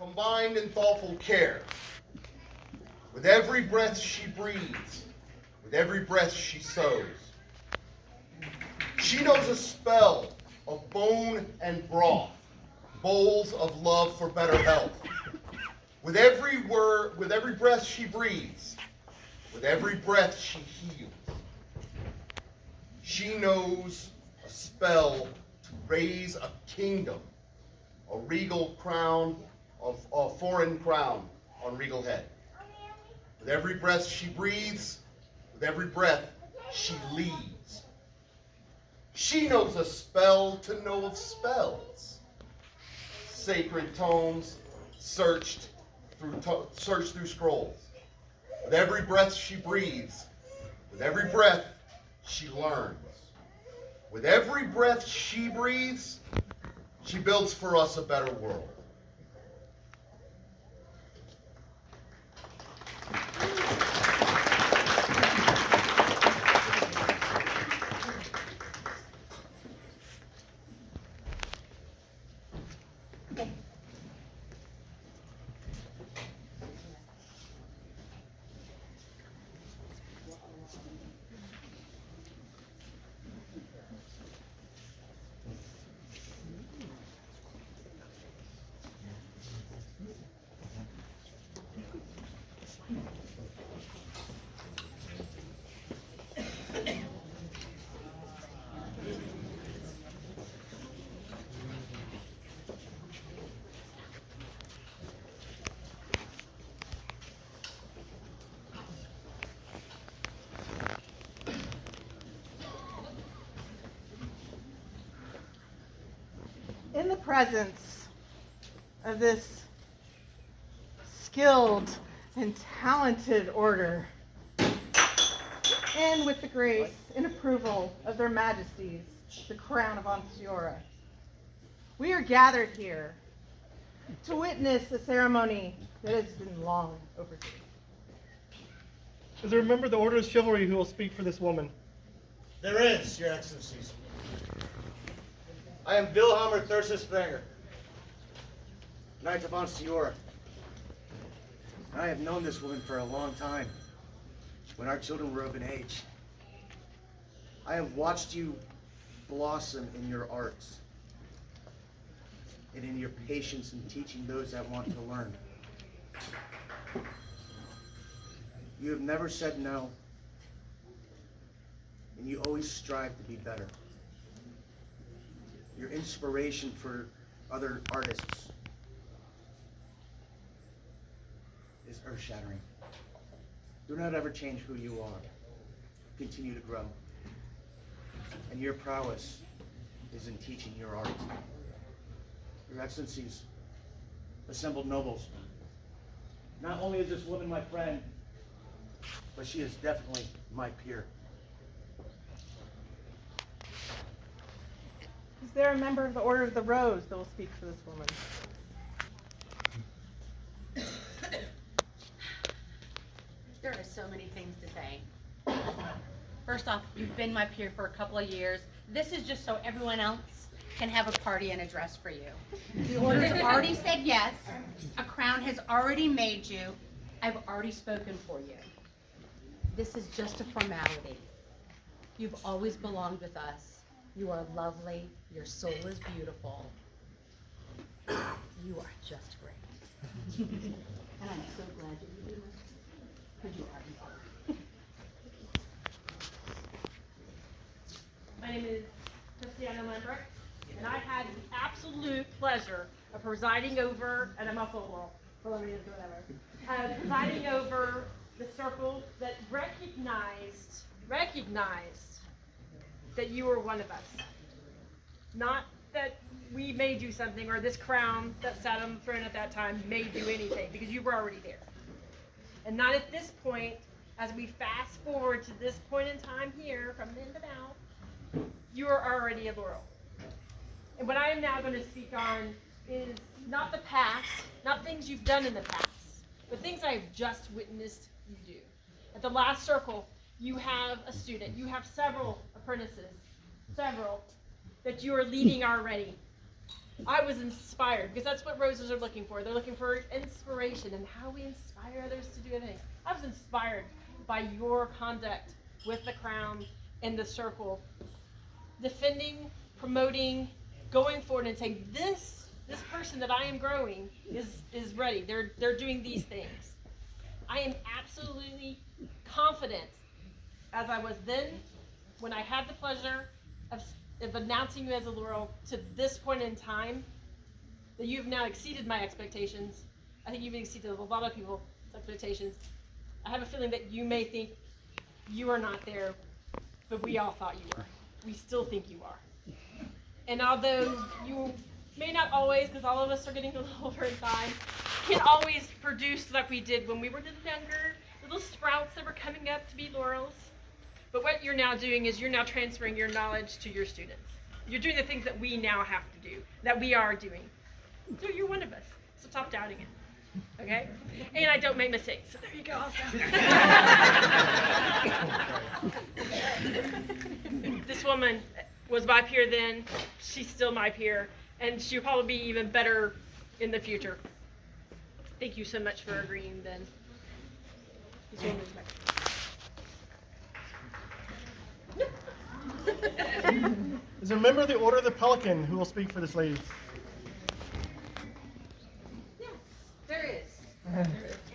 combined in thoughtful care. With every breath she breathes, with every breath she sows. She knows a spell of bone and broth, bowls of love for better health. With every breath she breathes, with every breath she heals. She knows a spell to raise a kingdom, a regal crown, a foreign crown on regal head. With every breath she breathes, with every breath she leads. She knows a spell to know of spells. Sacred tomes searched through scrolls. With every breath she breathes, with every breath she learns. With every breath she breathes, she builds for us a better world. In the presence of this skilled and talented order, and with the grace and approval of their majesties, the Crown of Ansteorra, we are gathered here to witness a ceremony that has been long overdue. Is there a member of the Order of Chivalry who will speak for this woman? There is, Your Excellencies. I am Wilhelmer Thursespranger, Knight of Ansteorra. I have known this woman for a long time, when our children were of an age. I have watched you blossom in your arts and in your patience in teaching those that want to learn. You have never said no, and you always strive to be better. Your inspiration for other artists is earth-shattering. Do not ever change who you are. Continue to grow. And your prowess is in teaching your art. Your Excellencies, assembled nobles, not only is this woman my friend, but she is definitely my peer. Is there a member of the Order of the Rose that will speak for this woman? There are so many things to say. First off, you've been my peer for a couple of years. This is just so everyone else can have a party and a dress for you. The Order's already said yes. A crown has already made you. I've already spoken for you. This is just a formality. You've always belonged with us. You are lovely. Your soul is beautiful. You are just great. And I'm so glad that you do this, because you are. My name is Cristyana Lambrecht, and I had the absolute pleasure of presiding over, and I'm also a girl, presiding over the circle that recognized that you were one of us. Not that we made you something, or this crown that sat on the throne at that time made you anything, because you were already there. And not at this point, as we fast forward to this point in time here, from then to now, you are already a Laurel. And what I am now going to speak on is not the past, not things you've done in the past, but things I have just witnessed you do. At the last circle, you have a student, you have several apprentices, several, that you are leading already. I was inspired, because that's what roses are looking for. They're looking for inspiration and how we inspire others to do anything. I was inspired by your conduct with the crown and the circle, defending, promoting, going forward and saying, this person that I am growing is ready. They're doing these things. I am absolutely confident, as I was then, when I had the pleasure of announcing you as a Laurel to this point in time, that you've now exceeded my expectations. I think you've exceeded a lot of people's expectations. I have a feeling that you may think you are not there, but we all thought you were. We still think you are. And although you may not always, because all of us are getting a little older in time, can't always produce like we did when we were little younger, little sprouts that were coming up to be Laurels. But what you're now doing is you're now transferring your knowledge to your students. You're doing the things that we now have to do, that we are doing. So you're one of us, so stop doubting it, okay? And I don't make mistakes, so there you go also. This woman was my peer then, she's still my peer, and she'll probably be even better in the future. Thank you so much for agreeing then. This woman is my Is there a member of the Order of the Pelican who will speak for this lady? Yes, there is.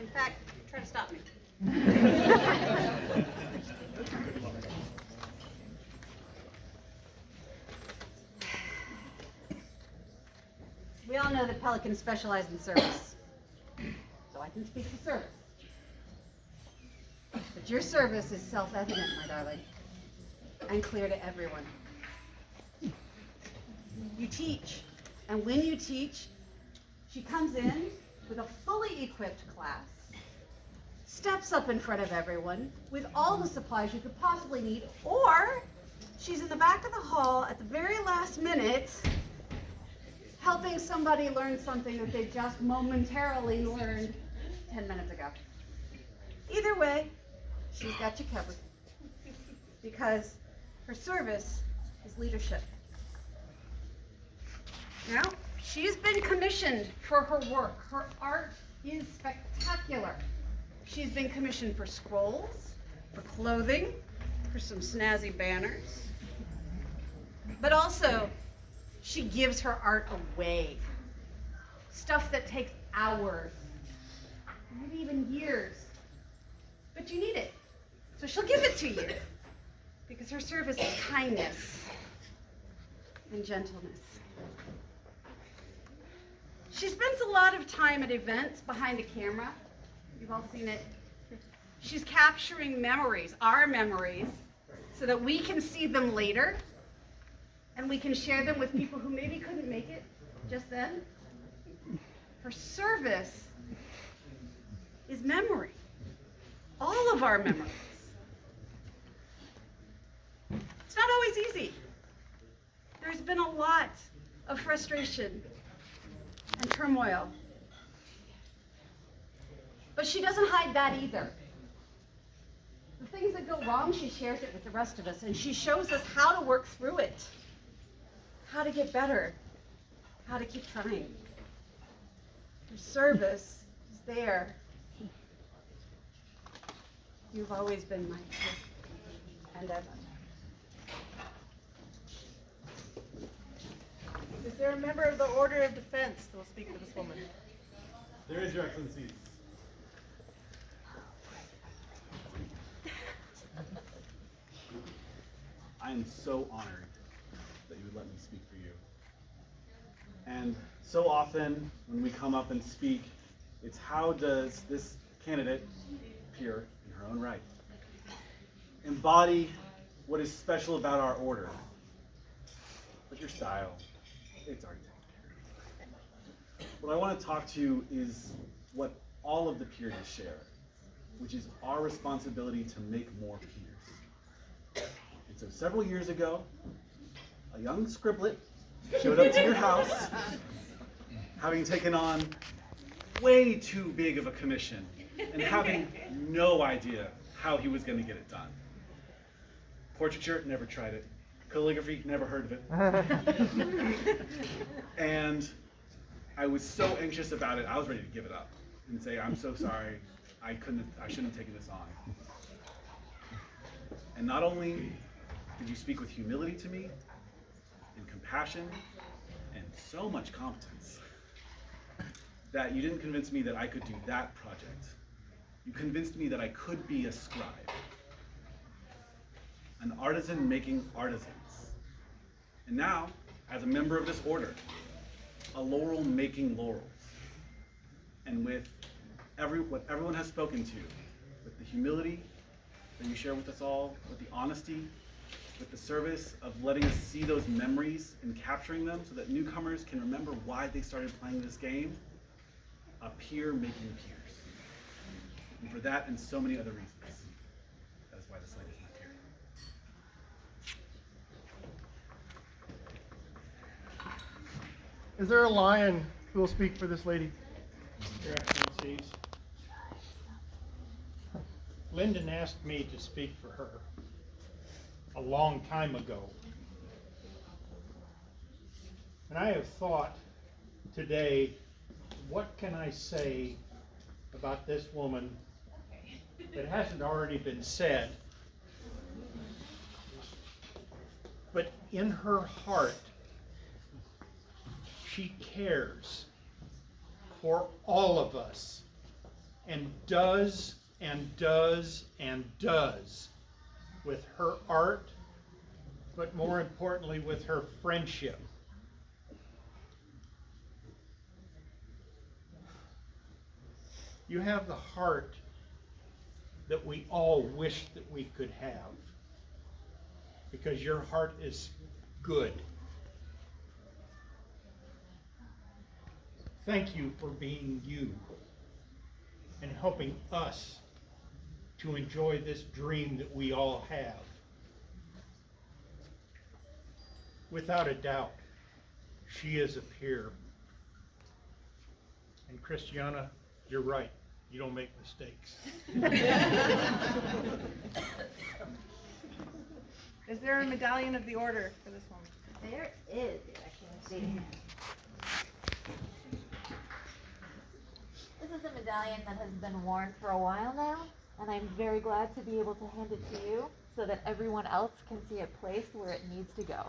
In fact, try to stop me. We all know that Pelicans specialize in service, so I can speak for service. But your service is self-evident, my darling, and clear to everyone. You teach, and when you teach, she comes in with a fully equipped class, steps up in front of everyone with all the supplies you could possibly need, or she's in the back of the hall at the very last minute helping somebody learn something that they just momentarily learned 10 minutes ago. Either way, she's got you covered, because her service is leadership. Now, she's been commissioned for her work. Her art is spectacular. She's been commissioned for scrolls, for clothing, for some snazzy banners. But also, she gives her art away. Stuff that takes hours, maybe even years. But you need it, so she'll give it to you. Because her service is kindness and gentleness. She spends a lot of time at events behind a camera. You've all seen it. She's capturing memories, our memories, so that we can see them later and we can share them with people who maybe couldn't make it just then. Her service is memory. All of our memories. It's not always easy. There's been a lot of frustration and turmoil. But she doesn't hide that either. The things that go wrong, she shares it with the rest of us, and she shows us how to work through it, how to get better, how to keep trying. Her service is there. You've always been my gift and ever. Is there a member of the Order of Defense that will speak for this woman? There is, Your Excellency. I am so honored that you would let me speak for you. And so often when we come up and speak, it's how does this candidate, peer in her own right, embody what is special about our order. But your style, it's already taken care of. What I want to talk to is what all of the peerages share, which is our responsibility to make more peers. And so several years ago, a young scribblet showed up to your house, having taken on way too big of a commission and having no idea how he was going to get it done. Portraiture, never tried it. calligraphy, never heard of it. And I was so anxious about it, I was ready to give it up and say, I'm so sorry, I shouldn't have taken this on. And not only did you speak with humility to me, and compassion, and so much competence, that you didn't convince me that I could do that project. You convinced me that I could be a scribe, an artisan making artisans. And now, as a member of this order, a laurel making laurels. And with what everyone has spoken to, with the humility that you share with us all, with the honesty, with the service of letting us see those memories and capturing them so that newcomers can remember why they started playing this game, a peer making peers. And for that and so many other reasons, that is why this lady is not here. Is there a lion who will speak for this lady? Your Excellencies, Linden asked me to speak for her a long time ago. And I have thought today, what can I say about this woman that hasn't already been said? But in her heart, she cares for all of us and does and does and does with her art, but more importantly with her friendship. You have the heart that we all wish that we could have, because your heart is good. Thank you for being you and helping us to enjoy this dream that we all have. Without a doubt, she is a peer. And Cristyana, you're right. You don't make mistakes. Is there a medallion of the order for this woman? There is, Your Excellency. This is a medallion that has been worn for a while now, and I'm very glad to be able to hand it to you so that everyone else can see it placed where it needs to go.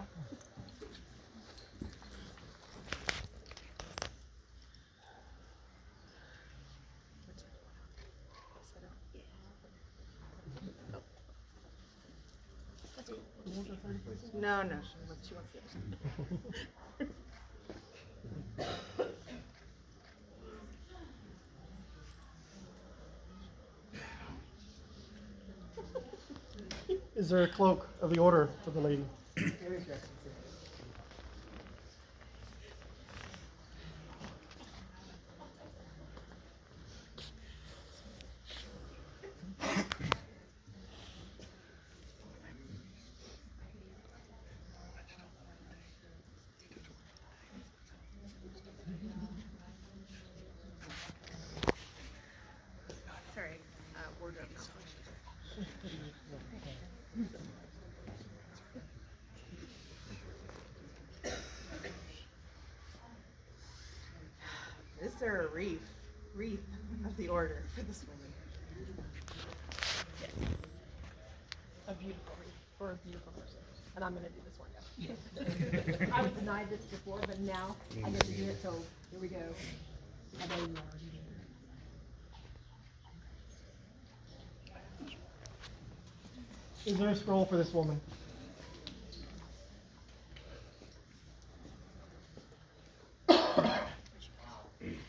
No, she wants it. Is there a cloak of the order for the lady? Sorry, wardrobe. Is there a wreath of the order for this woman? Yes. A beautiful wreath for a beautiful person. And I'm gonna do this one now. I was denied this before, but now I get to do it, so here we go. I know you already did. Is there a scroll for this woman?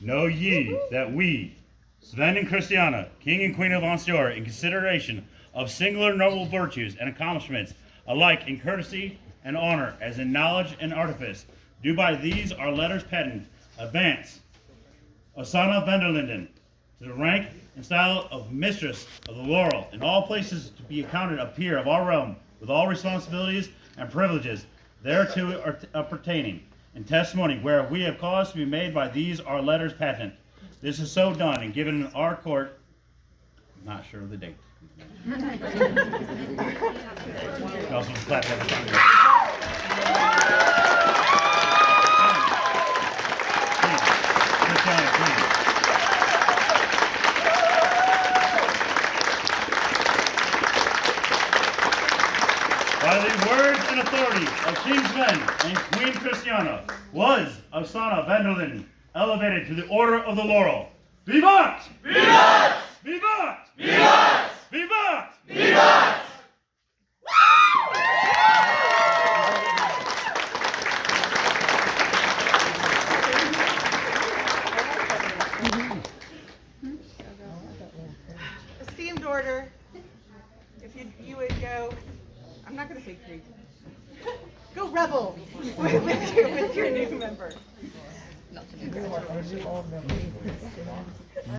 Know ye that we, Sven and Cristyana, King and Queen of Ansteorra, in consideration of singular noble virtues and accomplishments, alike in courtesy and honor, as in knowledge and artifice, do by these our letters patent advance Osanna Linden to the rank and style of Mistress of the Laurel, in all places to be accounted a peer of our realm, with all responsibilities and privileges thereto pertaining, in testimony whereof we have cause to be made by these our letters patent. This is so done and given in our court, I'm not sure of the date. You also clap that. Cristyana, please. By the words and authority of King Sven and Queen Cristyana, was Osanna van der Linden elevated to the Order of the Laurel. Vivat! Vivat! Vivat! Vivat! Vivat! Vivat! Esteemed order, if you would go, I'm not going to say creep. Go revel with your new member.